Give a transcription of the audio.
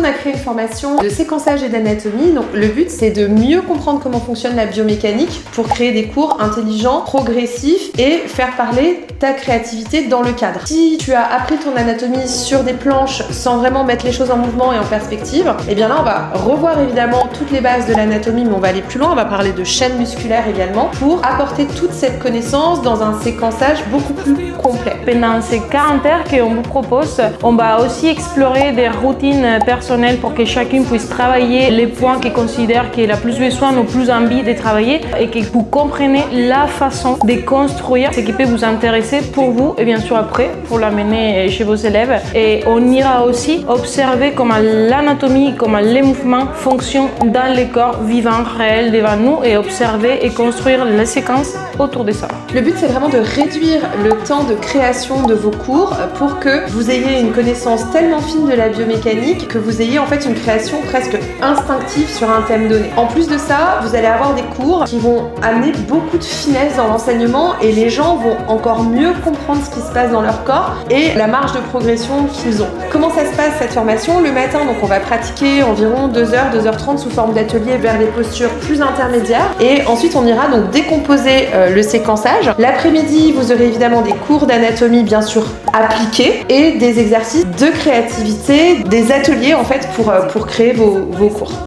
a créé une formation de séquençage et d'anatomie. Donc le but, c'est de mieux comprendre comment fonctionne la biomécanique pour créer des cours intelligents, progressifs et faire parler ta créativité dans le cadre. Si tu as appris ton anatomie sur des planches sans vraiment mettre les choses en mouvement et en perspective, et bien là on va revoir évidemment toutes les bases de l'anatomie, mais on va aller plus loin, on va parler de chaînes musculaires également pour apporter toute cette connaissance dans un séquençage beaucoup plus complet. Pendant ces cas inter qu'on vous propose, on va aussi explorer des routines personnelles pour que chacun puisse travailler les points qu'il considère qu'il a plus besoin ou plus envie de travailler et que vous compreniez la façon de construire ce qui peut vous intéresser pour vous et bien sûr après pour l'amener chez vos élèves. Et on ira aussi observer comment l'anatomie, comment les mouvements fonctionnent dans le corps vivant réel devant nous et observer et construire les séquences autour de ça. Le but, c'est vraiment de réduire le temps de création de vos cours pour que vous ayez une connaissance tellement fine de la biomécanique que vous ayez en fait une création presque instinctive sur un thème donné. En plus de ça, vous allez avoir des cours qui vont amener beaucoup de finesse dans l'enseignement et les gens vont encore mieux comprendre ce qui se passe dans leur corps et la marge de progression qu'ils ont. Comment ça se passe cette formation? Le matin, donc on va pratiquer environ 2h, 2h30 sous forme d'atelier vers des postures plus intermédiaires et ensuite on ira donc décomposer le séquençage. L'après-midi, vous aurez évidemment des cours d'anatomie bien sûr appliqués et des exercices de créativité, des ateliers en fait pour créer vos cours.